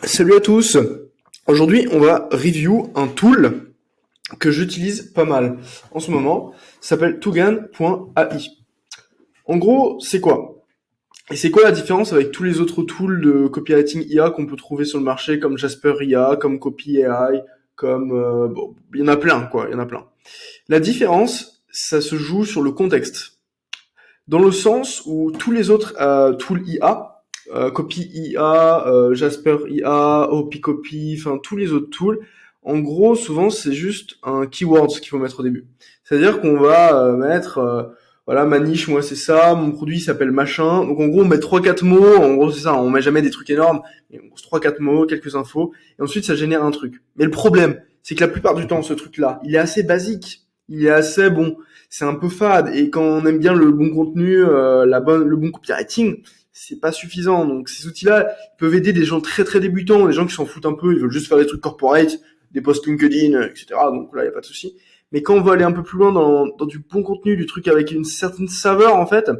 Salut à tous. Aujourd'hui, on va review un tool que j'utilise pas mal en ce moment. Ça s'appelle Tugan.ai. En gros, c'est quoi? Et c'est quoi la différence avec tous les autres tools de copywriting IA qu'on peut trouver sur le marché comme Jasper IA, comme Copy AI, comme bon, il y en a plein quoi, il y en a plein. La différence, ça se joue sur le contexte. Dans le sens où tous les autres tools IA, Copy IA, Jasper IA, OpiCopy, enfin tous les autres tools, en gros, souvent c'est juste un keyword qu'il faut mettre au début. C'est-à-dire qu'on va mettre, voilà, ma niche, moi c'est ça, mon produit s'appelle machin. Donc en gros, on met 3-4 mots, en gros c'est ça, on met jamais des trucs énormes, mais 3-4 mots, quelques infos, et ensuite ça génère un truc. Mais le problème, c'est que la plupart du temps, ce truc-là, il est assez basique, il est assez bon, c'est un peu fade, et quand on aime bien le bon contenu, le bon copywriting, c'est pas suffisant. Donc ces outils-là ils peuvent aider des gens très très débutants, des gens qui s'en foutent un peu, ils veulent juste faire des trucs corporate, des posts LinkedIn, etc. Donc là, il y a pas de souci. Mais quand on veut aller un peu plus loin dans du bon contenu, du truc avec une certaine saveur, en fait,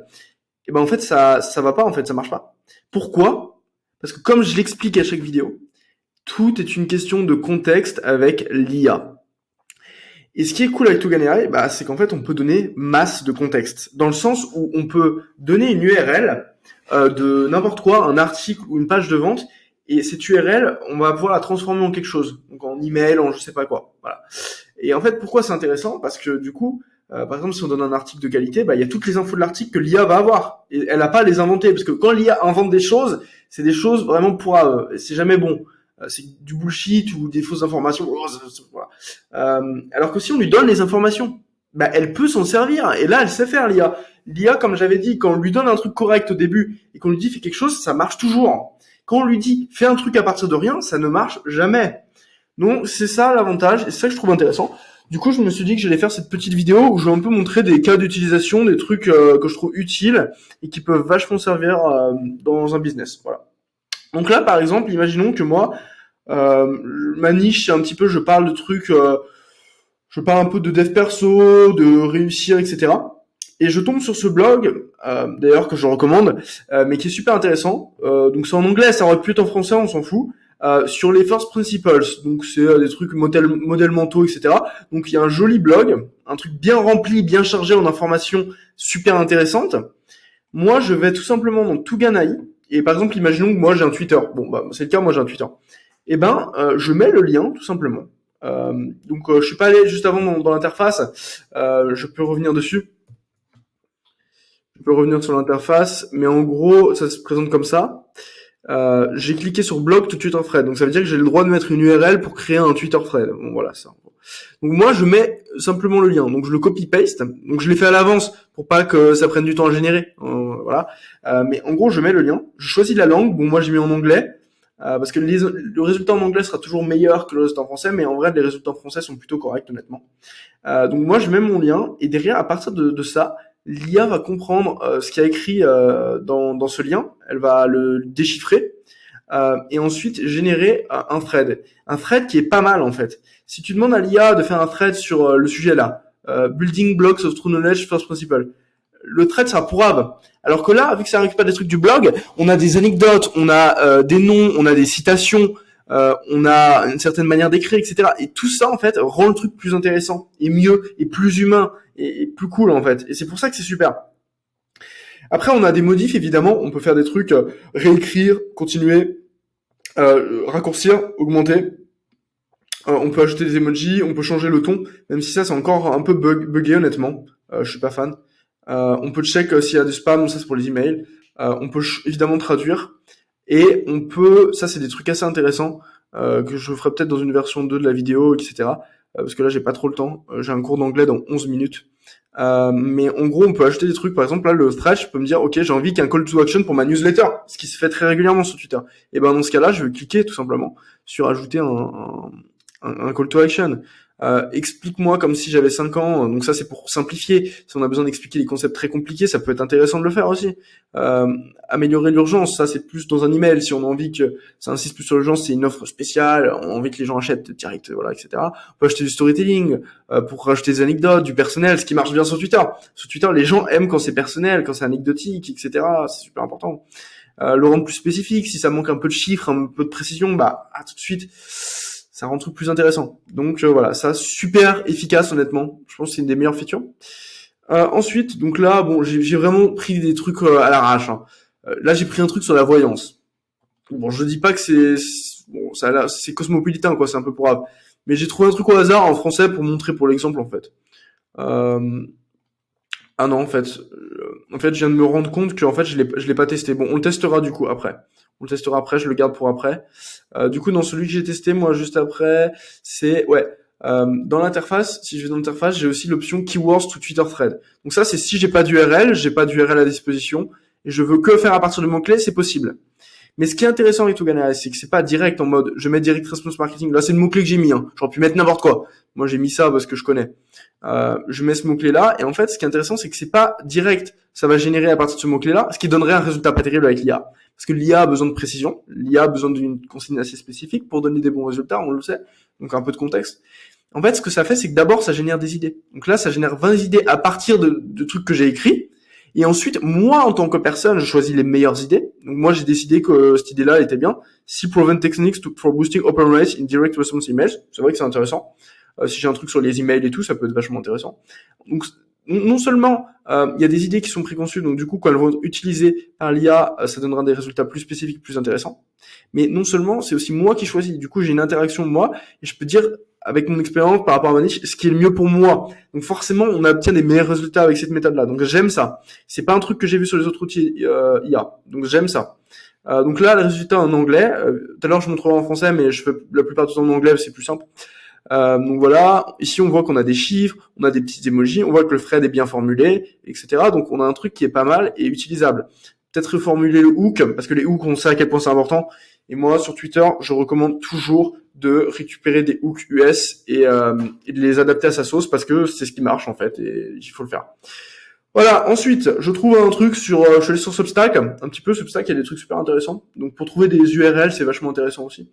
et ben en fait ça va pas, en fait, ça marche pas. Pourquoi? Parce que comme je l'explique à chaque vidéo, tout est une question de contexte avec l'IA. Et ce qui est cool avec Tugan.ai, bah, c'est qu'en fait, on peut donner masse de contexte. Dans le sens où on peut donner une URL de n'importe quoi, un article ou une page de vente, et cette URL, on va pouvoir la transformer en quelque chose. Donc en email, en je sais pas quoi. Voilà. Et en fait, pourquoi c'est intéressant? Parce que du coup, par exemple, si on donne un article de qualité, bah, il y a toutes les infos de l'article que l'IA va avoir. Et elle n'a pas à les inventer. Parce que quand l'IA invente des choses, c'est des choses vraiment pour c'est jamais bon. C'est du bullshit ou des fausses informations. Voilà. Alors que si on lui donne les informations, bah, elle peut s'en servir. Et là, elle sait faire l'IA. L'IA, comme j'avais dit, quand on lui donne un truc correct au début et qu'on lui dit fais quelque chose, ça marche toujours. Quand on lui dit fais un truc à partir de rien, ça ne marche jamais. Donc c'est ça l'avantage et c'est ça que je trouve intéressant. Du coup, je me suis dit que j'allais faire cette petite vidéo où je vais un peu montrer des cas d'utilisation, des trucs que je trouve utiles et qui peuvent vachement servir dans un business. Voilà. Donc là, par exemple, imaginons que moi, ma niche, c'est un petit peu, je parle de trucs, je parle un peu de dev perso, de réussir, etc. Et je tombe sur ce blog, d'ailleurs que je recommande, mais qui est super intéressant. Donc c'est en anglais, ça aurait pu être en français, on s'en fout. Sur les first principles, donc c'est des trucs modèles mentaux, etc. Donc il y a un joli blog, un truc bien rempli, bien chargé en informations super intéressantes. Moi, je vais tout simplement dans Tugan.ai, et par exemple, imaginons que moi j'ai un Twitter. Bon, bah c'est le cas, moi j'ai un Twitter. Et ben, je mets le lien tout simplement. Donc je suis pas allé juste avant dans l'interface. Je peux revenir dessus. Je peux revenir sur l'interface, mais en gros, ça se présente comme ça. J'ai cliqué sur blog tout de suite en thread. Donc ça veut dire que j'ai le droit de mettre une URL pour créer un Twitter thread. Bon, voilà ça. Donc moi je mets simplement le lien. Donc je le copy paste. Donc je l'ai fait à l'avance pour pas que ça prenne du temps à générer. Voilà. Mais en gros je mets le lien. Je choisis la langue. Bon moi j'ai mis en anglais. Parce que le résultat en anglais sera toujours meilleur que le résultat en français, mais en vrai les résultats en français sont plutôt corrects honnêtement. Donc moi je mets mon lien et derrière à partir de ça, l'IA va comprendre ce qu'il y a écrit dans ce lien, elle va le déchiffrer et ensuite générer un thread qui est pas mal en fait. Si tu demandes à l'IA de faire un thread sur le sujet là, Building Blocks of True Knowledge First Principle, le thread sera pourrave. Alors que là, vu que ça récupère des trucs du blog, on a des anecdotes, on a des noms, on a des citations, on a une certaine manière d'écrire, etc. Et tout ça, en fait, rend le truc plus intéressant, et mieux, et plus humain, et plus cool, en fait. Et c'est pour ça que c'est super. Après, on a des modifs, évidemment. On peut faire des trucs, réécrire, continuer, raccourcir, augmenter. On peut ajouter des emojis, on peut changer le ton, même si ça, c'est encore un peu buggé, honnêtement. Je suis pas fan. On peut check s'il y a du spam, ça c'est pour les emails. On peut évidemment traduire. Et on peut, ça c'est des trucs assez intéressants, que je ferai peut-être dans une version 2 de la vidéo, etc. Parce que là j'ai pas trop le temps. J'ai un cours d'anglais dans 11 minutes. Mais en gros on peut ajouter des trucs, par exemple là le thread, je peux me dire ok j'ai envie qu'il y ait un call to action pour ma newsletter, ce qui se fait très régulièrement sur Twitter. Et ben dans ce cas-là je vais cliquer tout simplement sur ajouter un call to action. Explique-moi comme si j'avais 5 ans. Donc ça c'est pour simplifier. Si on a besoin d'expliquer des concepts très compliqués, ça peut être intéressant de le faire aussi. Améliorer l'urgence, ça c'est plus dans un email. Si on a envie que ça insiste plus sur l'urgence, c'est une offre spéciale, on a envie que les gens achètent direct, voilà, etc. On peut acheter du storytelling pour rajouter des anecdotes, du personnel, ce qui marche bien sur Twitter. Sur Twitter, les gens aiment quand c'est personnel, quand c'est anecdotique, etc. C'est super important. le rendre plus spécifique. Si ça manque un peu de chiffres, un peu de précision, bah tout de suite, ça rend le truc plus intéressant. Donc voilà, ça super efficace honnêtement. Je pense que c'est une des meilleures features. Ensuite, donc là, bon, j'ai vraiment pris des trucs à l'arrache. Hein. Là, j'ai pris un truc sur la voyance. Bon, je dis pas que bon, ça, c'est cosmopolitain quoi, c'est un peu pour grave. Mais j'ai trouvé un truc au hasard en français pour montrer pour l'exemple en fait. Euh, Ah non, en fait, je viens de me rendre compte que en fait, je l'ai pas testé. Bon, on le testera du coup après. On le testera après, je le garde pour après. Du coup, dans celui que j'ai testé, moi, juste après, c'est, ouais, dans l'interface, si je vais dans l'interface, j'ai aussi l'option Keywords to Twitter Thread. Donc ça, c'est si j'ai pas d'URL à disposition, et je veux que faire à partir de mots-clés, c'est possible. Mais ce qui est intéressant avec Togan, c'est que c'est pas direct en mode je mets direct response marketing. Là, c'est le mot-clé que j'ai mis. Hein. J'aurais pu mettre n'importe quoi. Moi, j'ai mis ça parce que je connais. Je mets ce mot-clé là. Et en fait, ce qui est intéressant, c'est que c'est pas direct. Ça va générer à partir de ce mot-clé là, ce qui donnerait un résultat pas terrible avec l'IA. Parce que l'IA a besoin de précision. L'IA a besoin d'une consigne assez spécifique pour donner des bons résultats, on le sait. Donc un peu de contexte. En fait, ce que ça fait, c'est que d'abord, ça génère des idées. Donc là, ça génère 20 idées à partir de trucs que j'ai écrits. Et ensuite, moi, en tant que personne, je choisis les meilleures idées. Donc moi, j'ai décidé que cette idée-là était bien. Si Proven Techniques for Boosting Open Rates in Direct Response Emails, c'est vrai que c'est intéressant. Si j'ai un truc sur les emails et tout, ça peut être vachement intéressant. Donc non seulement il y a des idées qui sont préconçues, donc du coup, quand elles vont être utilisées par l'IA, ça donnera des résultats plus spécifiques, plus intéressants. Mais non seulement, c'est aussi moi qui choisis. Du coup, j'ai une interaction de moi et je peux dire avec mon expérience par rapport à ma niche, ce qui est le mieux pour moi. Donc forcément, on obtient des meilleurs résultats avec cette méthode-là. Donc j'aime ça. C'est pas un truc que j'ai vu sur les autres outils IA. Donc j'aime ça. Donc là, le résultat en anglais. Tout à l'heure, je montrerai en français, mais je fais la plupart du temps en anglais, c'est plus simple. Donc voilà, ici on voit qu'on a des chiffres, on a des petits emojis, on voit que le thread est bien formulé, etc. Donc on a un truc qui est pas mal et utilisable. Peut-être reformuler le hook, parce que les hooks, on sait à quel point c'est important. Et moi, sur Twitter, je recommande toujours de récupérer des hooks US et de les adapter à sa sauce parce que c'est ce qui marche en fait et il faut le faire. Voilà, ensuite, je trouve un truc je suis allé sur Substack, un petit peu Substack, il y a des trucs super intéressants. Donc pour trouver des URL, c'est vachement intéressant aussi.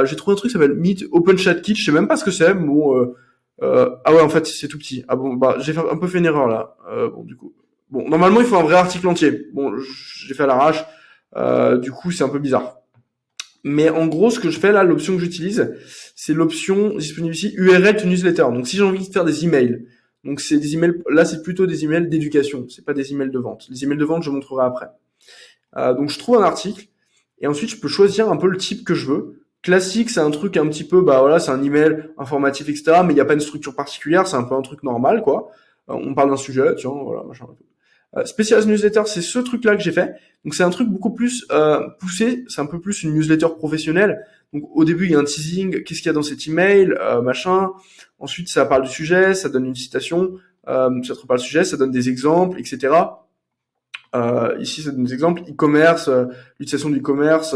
J'ai trouvé un truc qui s'appelle Meet Open Chat Kit, je sais même pas ce que c'est, bon, ah ouais, en fait, c'est tout petit. Ah bon, bah, j'ai un peu fait une erreur là. Bon, du coup. Bon, normalement, il faut un vrai article entier. Bon, j'ai fait à l'arrache. Du coup, c'est un peu bizarre. Mais en gros, ce que je fais là, l'option que j'utilise, c'est l'option disponible ici, URL to newsletter. Donc, si j'ai envie de faire des emails, donc c'est des emails, là, c'est plutôt des emails d'éducation. C'est pas des emails de vente. Les emails de vente, je montrerai après. Donc, je trouve un article et ensuite, je peux choisir un peu le type que je veux. Classique, c'est un truc un petit peu, bah voilà, c'est un email informatif, etc. Mais il n'y a pas une structure particulière, c'est un peu un truc normal, quoi. On parle d'un sujet, tiens, voilà, machin. Specialized Newsletter, c'est ce truc-là que j'ai fait. Donc c'est un truc beaucoup plus poussé, c'est un peu plus une newsletter professionnelle. Donc au début, il y a un teasing, qu'est-ce qu'il y a dans cet email, machin. Ensuite, ça parle du sujet, ça donne une citation, ça te parle du sujet, ça donne des exemples, etc. Ici, ça donne des exemples, e-commerce, l'utilisation du e-commerce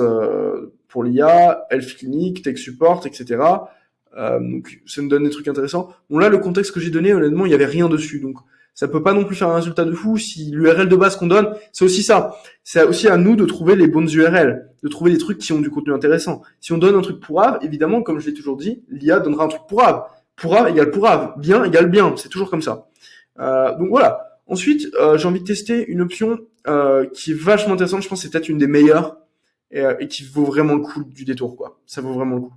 pour l'IA, Health Clinic, Tech Support, etc. Donc ça me donne des trucs intéressants. Bon là, le contexte que j'ai donné, honnêtement, il y avait rien dessus. Donc ça peut pas non plus faire un résultat de fou si l'URL de base qu'on donne, c'est aussi ça. C'est aussi à nous de trouver les bonnes URL, de trouver des trucs qui ont du contenu intéressant. Si on donne un truc pourrave, évidemment, comme je l'ai toujours dit, l'IA donnera un truc pourrave. Pourrave égale pourrave. Bien égale bien. C'est toujours comme ça. Donc voilà. Ensuite, j'ai envie de tester une option qui est vachement intéressante. Je pense que c'est peut-être une des meilleures et qui vaut vraiment le coup du détour, quoi. Ça vaut vraiment le coup.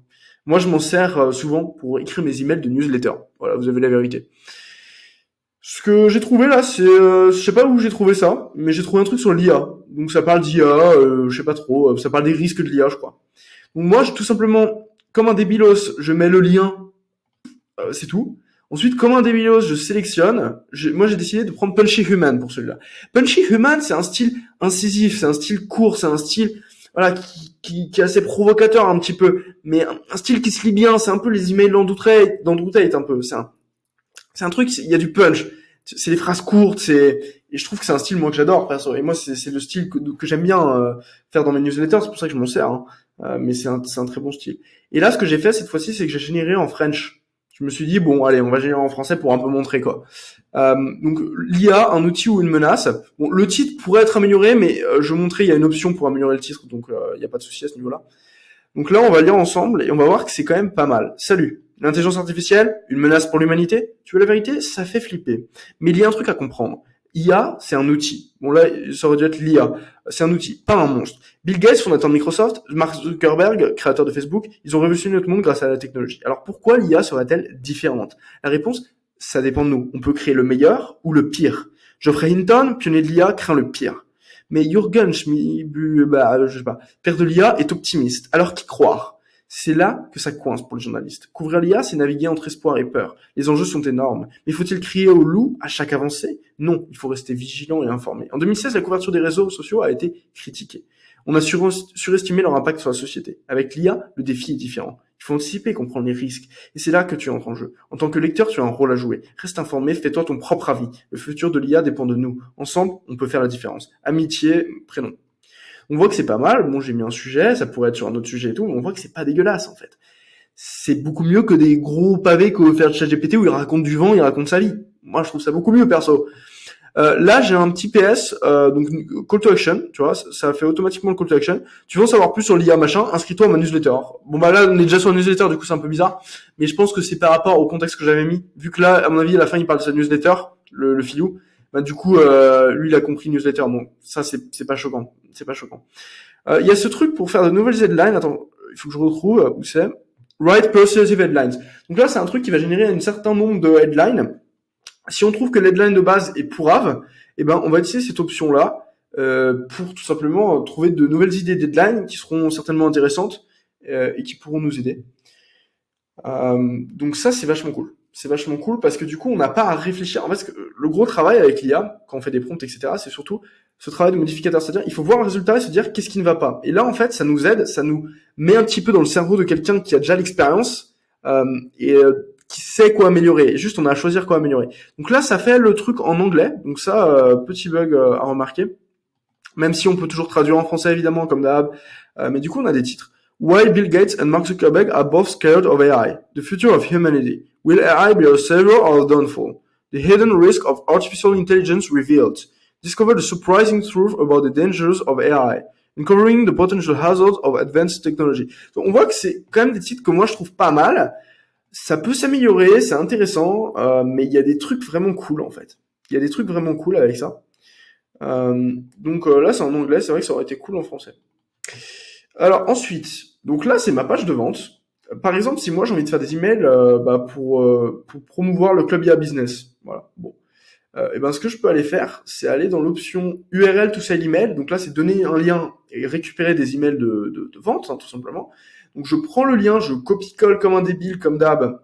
Moi, je m'en sers souvent pour écrire mes emails de newsletter. Voilà, vous avez la vérité. Ce que j'ai trouvé là, c'est, je sais pas où j'ai trouvé ça, mais j'ai trouvé un truc sur l'IA. Donc ça parle d'IA, je sais pas trop, ça parle des risques de l'IA, je crois. Donc moi, tout simplement, comme un débilos, je mets le lien, c'est tout. Ensuite, comme un débilos, je sélectionne. Moi, j'ai décidé de prendre Punchy Human pour celui-là. Punchy Human, c'est un style incisif, c'est un style court, c'est un style voilà qui est assez provocateur un petit peu, mais un style qui se lit bien. C'est un peu les emails d'Andrew Tate un peu. C'est un truc, il y a du punch. C'est des phrases courtes, et je trouve que c'est un style moi que j'adore perso. Et moi, c'est le style que j'aime bien faire dans mes newsletters. C'est pour ça que je m'en sers. Hein. Mais c'est un très bon style. Et là, ce que j'ai fait cette fois-ci, c'est que j'ai généré en French. Je me suis dit bon, allez, on va générer en français pour un peu montrer quoi. Donc l'IA, un outil ou une menace. Bon, le titre pourrait être amélioré, mais je montrais il y a une option pour améliorer le titre, donc il n'y a pas de souci à ce niveau-là. Donc là, on va lire ensemble et on va voir que c'est quand même pas mal. Salut. L'intelligence artificielle, une menace pour l'humanité? Tu veux la vérité? Ça fait flipper. Mais il y a un truc à comprendre. IA, c'est un outil. Bon là, ça aurait dû être l'IA. C'est un outil, pas un monstre. Bill Gates, fondateur de Microsoft, Mark Zuckerberg, créateur de Facebook, ils ont révolutionné notre monde grâce à la technologie. Alors pourquoi l'IA serait-elle différente? La réponse, ça dépend de nous. On peut créer le meilleur ou le pire. Geoffrey Hinton, pionnier de l'IA, craint le pire. Mais Jürgen Schmid, je sais pas, père de l'IA, est optimiste. Alors qu'y croire? C'est là que ça coince pour le journaliste. Couvrir l'IA, c'est naviguer entre espoir et peur. Les enjeux sont énormes. Mais faut-il crier au loup à chaque avancée? Non, il faut rester vigilant et informé. En 2016, la couverture des réseaux sociaux a été critiquée. On a surestimé leur impact sur la société. Avec l'IA, le défi est différent. Il faut anticiper et comprendre les risques. Et c'est là que tu entres en jeu. En tant que lecteur, tu as un rôle à jouer. Reste informé, fais-toi ton propre avis. Le futur de l'IA dépend de nous. Ensemble, on peut faire la différence. Amitié, prénom. On voit que c'est pas mal. Bon, j'ai mis un sujet, ça pourrait être sur un autre sujet et tout, mais on voit que c'est pas dégueulasse, en fait. C'est beaucoup mieux que des gros pavés que faire de ChatGPT où il raconte du vent, il raconte sa vie. Moi, je trouve ça beaucoup mieux, perso. Là, j'ai un petit PS, donc call to action, tu vois, ça fait automatiquement le call to action. Tu veux en savoir plus sur l'IA machin, inscris-toi à ma newsletter. Bon bah là, on est déjà sur la newsletter, du coup c'est un peu bizarre, mais je pense que c'est par rapport au contexte que j'avais mis, vu que là, à mon avis, à la fin, il parle de sa newsletter, le filou. Bah du coup, lui, il a compris newsletter. Bon, ça c'est pas choquant, c'est pas choquant. Il y a ce truc pour faire de nouvelles headlines. Attends, il faut que je retrouve où c'est. Write persuasive headlines. Donc là, c'est un truc qui va générer un certain nombre de headlines. Si on trouve que l'headline de base est pourrave, eh ben on va utiliser cette option-là pour tout simplement trouver de nouvelles idées d'headline qui seront certainement intéressantes et qui pourront nous aider. Donc ça, c'est vachement cool. C'est vachement cool parce que du coup, on n'a pas à réfléchir. En fait, le gros travail avec l'IA, quand on fait des prompts, etc., c'est surtout ce travail de modificateur. C'est-à-dire, il faut voir le résultat et se dire qu'est-ce qui ne va pas. Et là, en fait, ça nous aide, ça nous met un petit peu dans le cerveau de quelqu'un qui a déjà l'expérience et qui sait quoi améliorer. Juste, on a à choisir quoi améliorer. Donc là, ça fait le truc en anglais. Donc ça, petit bug à remarquer. Même si on peut toujours traduire en français, évidemment, comme d'hab. Mais du coup, on a des titres. Why Bill Gates and Mark Zuckerberg are both scared of AI. The future of humanity. Will AI be a savior or a downfall? The hidden risk of artificial intelligence revealed. Discover the surprising truth about the dangers of AI. Uncovering the potential hazards of advanced technology. Donc, on voit que c'est quand même des titres que moi je trouve pas mal. Ça peut s'améliorer, c'est intéressant, mais il y a des trucs vraiment cool en fait. Il y a des trucs vraiment cool avec ça. Donc là c'est en anglais, c'est vrai que ça aurait été cool en français. Alors ensuite, donc là c'est ma page de vente. Par exemple, si moi j'ai envie de faire des emails pour promouvoir le club IA Business, voilà. Bon, et ben ce que je peux aller faire, c'est aller dans l'option URL to sell email. Donc là c'est donner un lien et récupérer des emails de vente, hein, tout simplement. Donc je prends le lien, je copie-colle comme un débile, comme d'hab,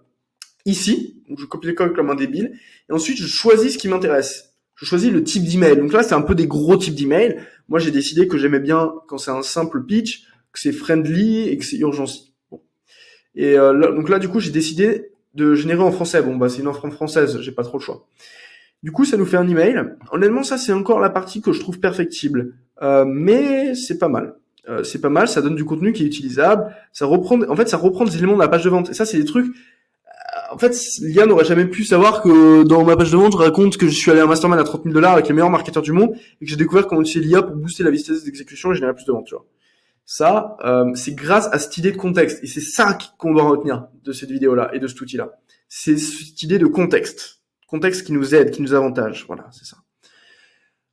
ici. Donc je copie-colle comme un débile. Et ensuite je choisis ce qui m'intéresse. Je choisis le type d'email. Donc là c'est un peu des gros types d'email. Moi j'ai décidé que j'aimais bien quand c'est un simple pitch, que c'est friendly et que c'est urgency. Bon. Et donc là du coup j'ai décidé de générer en français. Bon bah c'est une offre en française, j'ai pas trop le choix. Du coup ça nous fait un email. Honnêtement ça c'est encore la partie que je trouve perfectible. Mais c'est pas mal. C'est pas mal, ça donne du contenu qui est utilisable, ça reprend des éléments de la page de vente. Et ça, c'est des trucs, en fait, l'IA n'aurait jamais pu savoir que dans ma page de vente, je raconte que je suis allé à un mastermind à 30 000 $ avec les meilleurs marketeurs du monde et que j'ai découvert comment utiliser l'IA pour booster la vitesse d'exécution et générer plus de ventes, tu vois. Ça, c'est grâce à cette idée de contexte. Et c'est ça qu'on doit retenir de cette vidéo-là et de cet outil-là. C'est cette idée de contexte. Contexte qui nous aide, qui nous avantage. Voilà, c'est ça.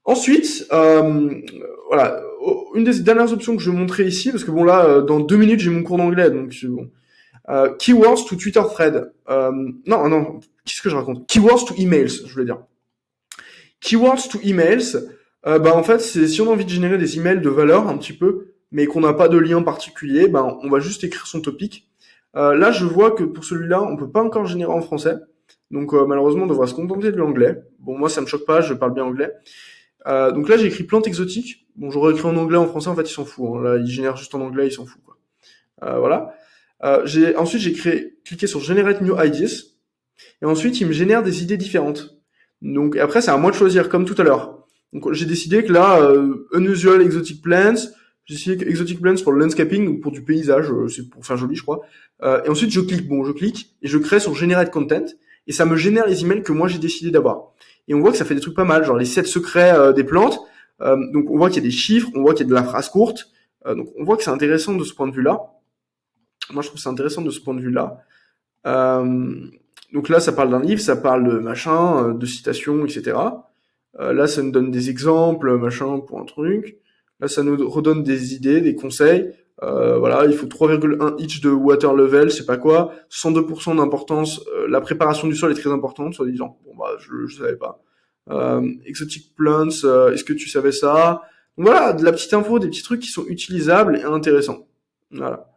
Ensuite, voilà, une des dernières options que je vais montrer ici, parce que bon là, dans 2 minutes, j'ai mon cours d'anglais, donc c'est bon. Keywords to Twitter thread. Non, qu'est-ce que je raconte? Keywords to emails, je voulais dire. Keywords to emails, en fait, c'est si on a envie de générer des emails de valeur un petit peu, mais qu'on n'a pas de lien particulier, on va juste écrire son topic. Là, je vois que pour celui-là, on peut pas encore générer en français. Donc malheureusement, on devra se contenter de l'anglais. Bon, moi, ça me choque pas, je parle bien anglais. Donc là, j'ai écrit plantes exotiques. Bon, j'aurais écrit en anglais, en français, en fait, ils s'en foutent. Hein. Là, ils génèrent juste en anglais, ils s'en foutent, quoi. Voilà. Ensuite, j'ai cliqué sur Generate New Ideas. Et ensuite, il me génère des idées différentes. Donc après, c'est à moi de choisir, comme tout à l'heure. Donc j'ai décidé que là, Unusual Exotic Plants, j'ai décidé que Exotic Plants pour le landscaping, ou pour du paysage, c'est pour faire joli, je crois. Et ensuite, je clique, et je crée sur Generate Content, et ça me génère les emails que moi j'ai décidé d'avoir. Et on voit que ça fait des trucs pas mal, genre les 7 secrets des plantes. Donc on voit qu'il y a des chiffres, on voit qu'il y a de la phrase courte. Donc on voit que c'est intéressant de ce point de vue-là. Moi je trouve c'est intéressant de ce point de vue-là. Donc là ça parle d'un livre, ça parle de machin, de citations, etc. Là, ça nous donne des exemples, machin, pour un truc. Là, ça nous redonne des idées, des conseils. Voilà, il faut 3,1 inch de water level, je sais pas quoi, 102% d'importance. La préparation du sol est très importante, soi-disant. Bon bah, je savais pas. Exotic plants, est-ce que tu savais ça? Donc voilà, de la petite info, des petits trucs qui sont utilisables et intéressants. Voilà.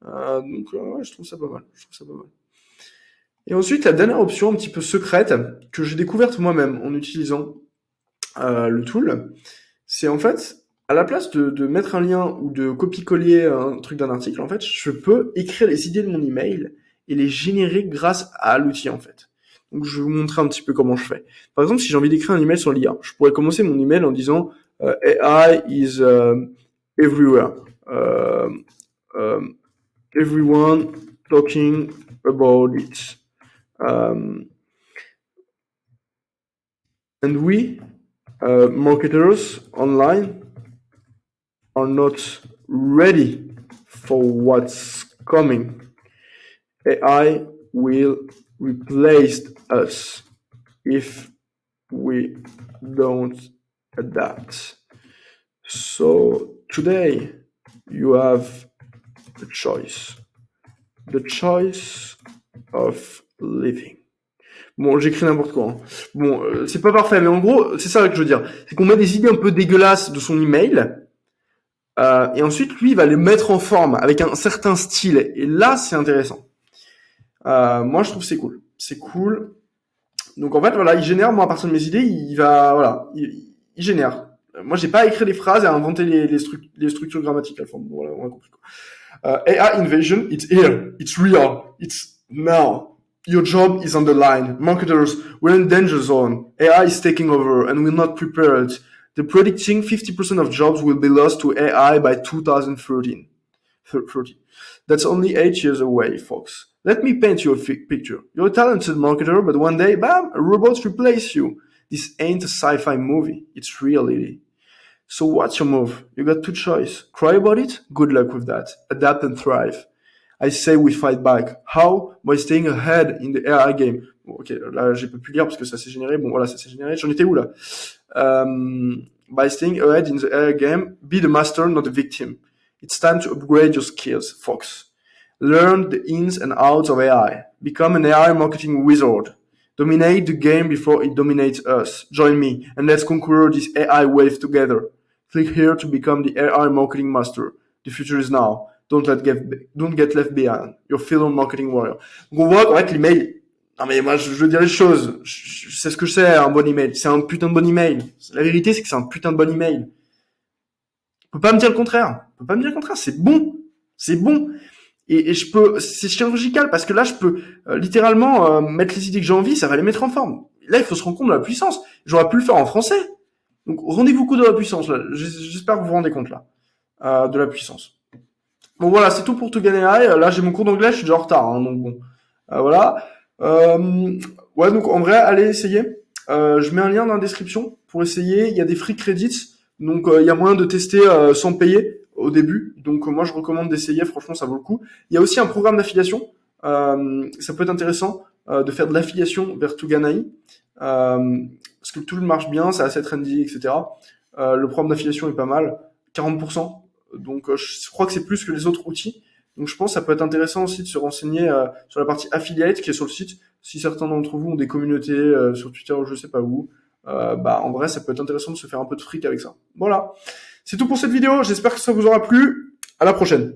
Ouais, je trouve ça pas mal. Je trouve ça pas mal. Et ensuite, la dernière option un petit peu secrète que j'ai découverte moi-même en utilisant le tool, c'est en fait, à la place de mettre un lien ou de copier-coller un truc d'un article, en fait, je peux écrire les idées de mon email et les générer grâce à l'outil, en fait. Donc, je vais vous montrer un petit peu comment je fais. Par exemple, si j'ai envie d'écrire un email sur l'IA, je pourrais commencer mon email en disant AI is everywhere. Um, Everyone talking about it. And we, marketers online, are not ready for what's coming. AI will replace us if we don't adapt. So today you have the choice. The choice of living. Bon, j'écris n'importe quoi. Hein. Bon, c'est pas parfait, mais en gros, c'est ça que je veux dire. C'est qu'on met des idées un peu dégueulasses de son email, et ensuite, lui, il va les mettre en forme avec un certain style. Et là, c'est intéressant. Moi, je trouve que c'est cool. C'est cool. Donc, en fait, voilà, il génère, moi, à partir de mes idées, il va, voilà, il génère. Moi, j'ai pas à écrire les phrases et à inventer les structures grammaticales. Enfin, bon, voilà, on a compris quoi. AI invasion, it's here. It's real. It's now. Your job is on the line. Marketers, we're in danger zone. AI is taking over and we're not prepared. They're predicting 50% of jobs will be lost to AI by 2013. 30. That's only 8 years away, folks. Let me paint you a picture. You're a talented marketer, but one day, bam, a robot replaces you. This ain't a sci-fi movie. It's reality. So what's your move? You got two choices. Cry about it? Good luck with that. Adapt and thrive. I say we fight back. How? By staying ahead in the AI game. Bon, ok, là, j'ai pas pu lire parce que ça s'est généré. Bon, voilà, ça s'est généré. J'en étais où, là? By staying ahead in the AI game, be the master, not the victim. It's time to upgrade your skills, folks. Learn the ins and outs of AI. Become an AI marketing wizard. Dominate the game before it dominates us. Join me and let's conquer this AI wave together. Click here to become the AI marketing master. The future is now. Don't get left behind. Your fellow marketing warrior. Donc on voit qu'en fait l'email, non mais moi je veux dire les choses. Je sais ce que c'est un bon email. C'est un putain de bon email. La vérité c'est que c'est un putain de bon email. On peut pas me dire le contraire. On peut pas me dire le contraire. C'est bon. C'est bon. Et je peux, c'est chirurgical parce que là je peux littéralement mettre les idées que j'ai envie, ça va les mettre en forme. Là il faut se rendre compte de la puissance. J'aurais pu le faire en français. Donc rendez-vous compte de la puissance là. J'espère que vous vous rendez compte là de la puissance. Bon voilà, c'est tout pour To Gain AI. Là j'ai mon cours d'anglais, je suis déjà en retard, hein, donc bon. Voilà. Ouais, donc en vrai, allez essayer. Je mets un lien dans la description pour essayer. Il y a des free credits, donc il y a moyen de tester sans payer au début. Donc moi je recommande d'essayer, franchement ça vaut le coup. Il y a aussi un programme d'affiliation. Ça peut être intéressant de faire de l'affiliation vers To Gain AI. Parce que tout marche bien, c'est assez trendy, etc. Le programme d'affiliation est pas mal, 40%. Donc je crois que c'est plus que les autres outils. Donc je pense que ça peut être intéressant aussi de se renseigner sur la partie affiliate qui est sur le site. Si certains d'entre vous ont des communautés sur Twitter ou je sais pas où, bah en vrai ça peut être intéressant de se faire un peu de fric avec ça. Voilà, c'est tout pour cette vidéo. J'espère que ça vous aura plu. À la prochaine.